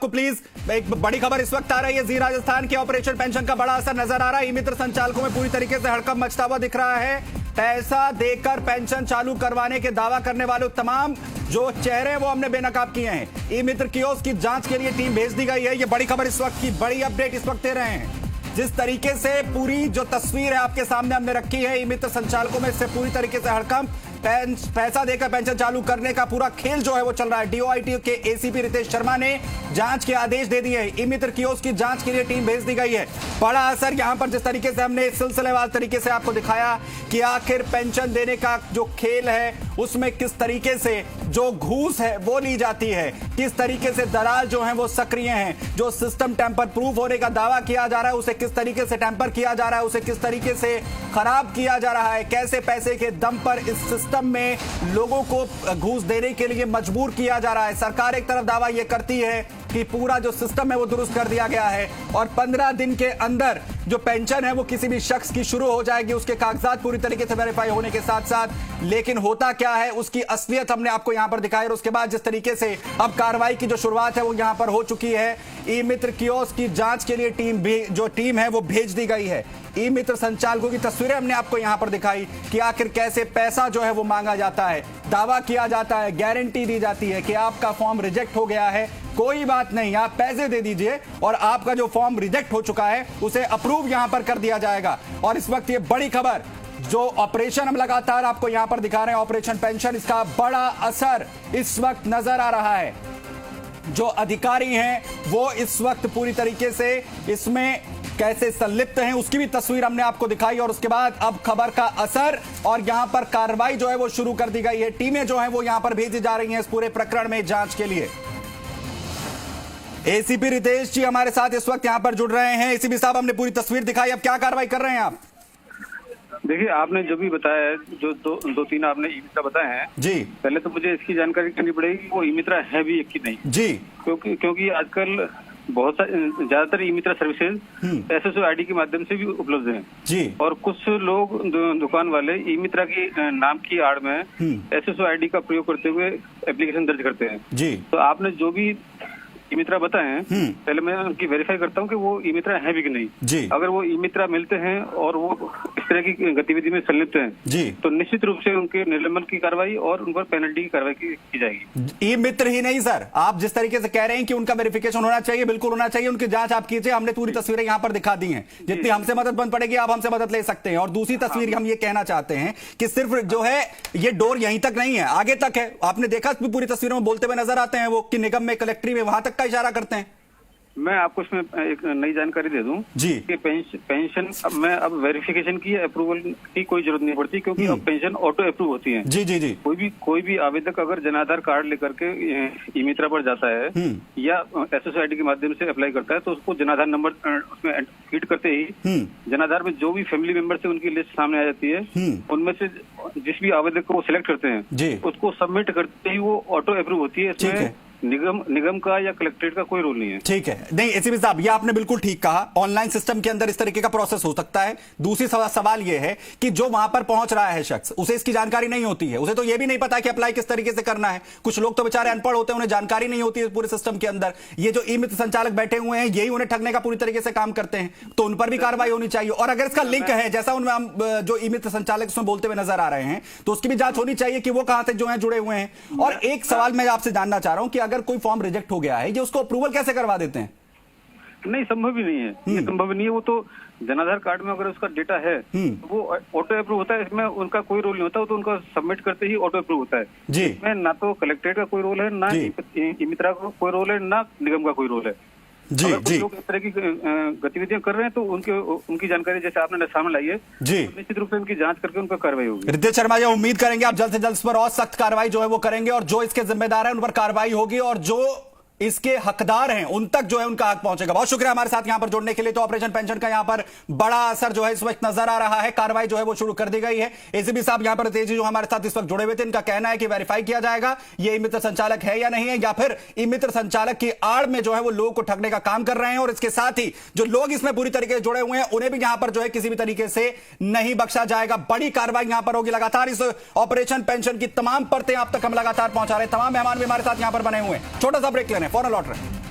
आपको प्लीज। एक बड़ी खबर इस वक्त आ रही है, जी राजस्थान के ऑपरेशन पेंशन का बड़ा असर नजर आ रहा है। ई मित्र संचालकों में पूरी तरीके से हड़कंप मचता हुआ दिख रहा है। पैसा देकर पेंशन चालू करवाने के दावा करने वाले तमाम जो चेहरे वो हमने बेनकाब किए हैं। ई मित्र कियोस्क की जांच के लिए टीम भेज दी गई है। ये बड़ी खबर इस वक्त की, बड़ी अपडेट इस वक्त दे रहे हैं। जिस तरीके से पूरी जो तस्वीर है आपके सामने हमने रखी है, ई मित्र संचालकों में इससे पूरी तरीके से हड़कंप, पैसा देकर पेंशन चालू करने का पूरा खेल जो है वो चल रहा है। डीओआईटी के एसीपी रितेश शर्मा ने जांच के आदेश दे दिए हैं। ई मित्र कियोस्क की जांच के लिए टीम भेज दी गई है। बड़ा असर यहां पर जिस तरीके से हमने सिलसिलेवार तरीके से आपको दिखाया कि आखिर पेंशन देने का जो खेल है उसमें किस तरीके से जो घूस है वो ली जाती है, किस तरीके से दलाल जो है वो सक्रिय हैं, जो सिस्टम टेम्पर प्रूफ होने का दावा किया जा रहा है उसे किस तरीके से टेम्पर किया जा रहा है, उसे किस तरीके से खराब किया जा रहा है, कैसे पैसे के दम पर इस सिस्टम में लोगों को घूस देने के लिए मजबूर किया जा रहा है। सरकार एक तरफ दावा यह करती है कि पूरा जो सिस्टम है वो दुरुस्त कर दिया गया है और 15 दिन के अंदर जो पेंशन है वो किसी भी शख्स की शुरू हो जाएगी, उसके कागजात पूरी तरीके से वेरीफाई होने के साथ साथ। लेकिन होता क्या है उसकी असलियत हमने आपको यहां पर दिखाई और उसके बाद जिस तरीके से अब कार्रवाई की जो शुरुआत है वो यहां पर हो चुकी है। ई मित्र कियोस्क की जांच के लिए टीम है वो भेज दी गई है। ई मित्र संचालकों की तस्वीरें हमने आपको यहां पर दिखाई कि आखिर कैसे पैसा जो है वो मांगा जाता है, दावा किया जाता है, गारंटी दी जाती है कि आपका फॉर्म रिजेक्ट हो गया है, कोई बात नहीं, आप पैसे दे दीजिए और आपका जो फॉर्म रिजेक्ट हो चुका है उसे अप्रूव यहां पर कर दिया जाएगा। और इस वक्त ये बड़ी खबर जो ऑपरेशन हम लगातार आपको यहां पर दिखा रहे हैं, ऑपरेशन पेंशन, इसका बड़ा असर इस वक्त नजर आ रहा है। जो अधिकारी हैं वो इस वक्त पूरी तरीके से इसमें कैसे संलिप्त हैं उसकी भी तस्वीर हमने आपको दिखाई और उसके बाद अब खबर का असर और यहां पर कार्रवाई जो है वो शुरू कर दी गई है। टीमें जो हैं वो यहां पर भेजी जा रही हैं इस पूरे प्रकरण में जांच के लिए। एसीपी रितेश जी हमारे साथ इस वक्त यहां पर जुड़ रहे हैं। एसीपी साहब, हमने पूरी तस्वीर दिखाई, अब क्या कार्रवाई कर रहे हैं आप? देखिए, आपने जो भी बताया है, जो दो तीन आपने ई मित्रा बताए हैं जी, पहले तो मुझे इसकी जानकारी करनी पड़ेगी वो ई मित्रा है भी कि नहीं जी, क्योंकि आजकल बहुत सारे ज्यादातर ई मित्रा सर्विसेज एसएसओ आईडी के माध्यम से भी उपलब्ध हैं जी, और कुछ लोग दुकान वाले ई मित्रा की नाम की आड़ में एसएसओ आईडी का प्रयोग करते हुए एप्लीकेशन दर्ज करते हैं जी। तो आपने जो भी ई मित्रा बताए हैं पहले मैं उनकी वेरीफाई करता हूं कि वो ई मित्रा है भी कि नहीं जी। अगर वो ई मित्रा मिलते हैं और वो इस तरह की गतिविधि में संलिप्त हैं जी, तो निश्चित रूप से उनके निलंबन की कार्रवाई और उन पर पेनल्टी की कार्रवाई की जाएगी। ई मित्र ही नहीं सर, आप जिस तरीके से कह रहे हैं कि उनका वेरिफिकेशन होना चाहिए, बिल्कुल होना चाहिए, उनकी जांच आप कीजिए। हमने पूरी तस्वीरें यहाँ पर दिखा दी हैं, जितनी हमसे मदद बन पड़ेगी आप हमसे मदद ले सकते हैं। और दूसरी तस्वीर हम ये कहना चाहते हैं कि सिर्फ जो है ये डोर यहीं तक नहीं है, आगे तक है। आपने देखा पूरी तस्वीरों में बोलते हुए नजर आते हैं वो कि निगम में, कलेक्ट्री में, वहां तक का इशारा करते हैं। मैं आपको इसमें एक नई जानकारी दे दूं जी कि पेंशन अब वेरिफिकेशन की अप्रूवल की कोई जरूरत नहीं पड़ती, क्योंकि अब पेंशन ऑटो अप्रूव होती है जी जी जी। कोई भी आवेदक अगर जनाधार कार्ड लेकर के ई मित्रा पर जाता है या एसएसओ आईडी के माध्यम से अप्लाई करता है तो उसको जनाधार नंबर उसमें फीड करते ही जनाधार में जो भी फैमिली मेंबर से उनकी लिस्ट सामने आ जाती है, उनमें से जिस भी आवेदक को वो सिलेक्ट करते हैं उसको सबमिट करते ही वो ऑटो अप्रूव होती है। इसमें निगम का या कलेक्ट्रेट का कोई रोल नहीं है। ठीक है, नहीं एसीपी साहब, ये आपने बिल्कुल ठीक कहा, ऑनलाइन सिस्टम के अंदर इस तरीके का प्रोसेस हो सकता है। दूसरी सवाल ये है कि जो वहां पर पहुंच रहा है शख्स, उसे इसकी जानकारी नहीं होती है, उसे तो ये भी नहीं पता कि अप्लाई किस तरीके से करना है। कुछ लोग तो बेचारे अनपढ़ होते हैं, उन्हें जानकारी नहीं होती है पूरे सिस्टम के अंदर। ये जो ई मित्र संचालक बैठे हुए हैं यही उन्हें ठगने का पूरी तरीके से काम करते हैं, तो उन पर भी कार्रवाई होनी चाहिए। और अगर इसका लिंक है, जैसा उनमें हम जो ई मित्र संचालक उसमें बोलते हुए नजर आ रहे हैं, तो उसकी भी जांच होनी चाहिए कि वो कहां से जो है जुड़े हुए हैं। और एक सवाल मैं आपसे जानना चाह रहा हूं कि अगर कोई फॉर्म रिजेक्ट हो गया है, ये उसको अप्रूवल कैसे करवा देते हैं? नहीं, संभव ही नहीं है, ये संभव नहीं है। वो तो जनाधार कार्ड में अगर उसका डेटा है तो वो ऑटो अप्रूव होता है, इसमें उनका कोई रोल नहीं होता, वो तो उनका सबमिट करते ही ऑटो अप्रूव होता है जी। इसमें ना तो कलेक्ट्रेट का कोई रोल है, ना ई मित्रा का कोई रोल है, ना निगम का कोई रोल है जी जी। लोग इस तरह की गतिविधियां कर रहे हैं तो उनकी जानकारी जैसे आपने सामने लाई है जी, निश्चित रूप से उनकी जांच करके उन पर कार्रवाई होगी। रितेश शर्मा जी, उम्मीद करेंगे आप जल्द से जल्द इस पर और सख्त कार्रवाई जो है वो करेंगे और जो इसके जिम्मेदार हैं उन पर कार्रवाई होगी और जो इसके हकदार हैं उन तक जो है उनका हक पहुंचेगा। बहुत शुक्रिया हमारे साथ यहां पर जुड़ने के लिए। तो ऑपरेशन पेंशन का यहां पर बड़ा असर जो है इस वक्त नजर आ रहा है, कार्रवाई जो है वो शुरू कर दी गई है। एसीपी साहब यहां पर तेजी जो हमारे साथ इस वक्त जुड़े हुए थे, इनका कहना है कि वेरीफाई किया जाएगा ये ई मित्र संचालक है या नहीं है, या फिर ई मित्र संचालक की आड़ में जो है वो लोगों को ठगने का काम कर रहे हैं। और इसके साथ ही जो लोग इसमें पूरी तरीके से जुड़े हुए हैं उन्हें भी यहां पर जो है किसी भी तरीके से नहीं बख्शा जाएगा। बड़ी कार्रवाई यहां पर होगी। लगातार इस ऑपरेशन पेंशन की तमाम परतें आप तक हम लगातार पहुंचा रहे हैं। तमाम मेहमान भी हमारे साथ यहां पर बने हुए हैं। छोटा सा ब्रेक लेने, फौरन लौट रहे हैं।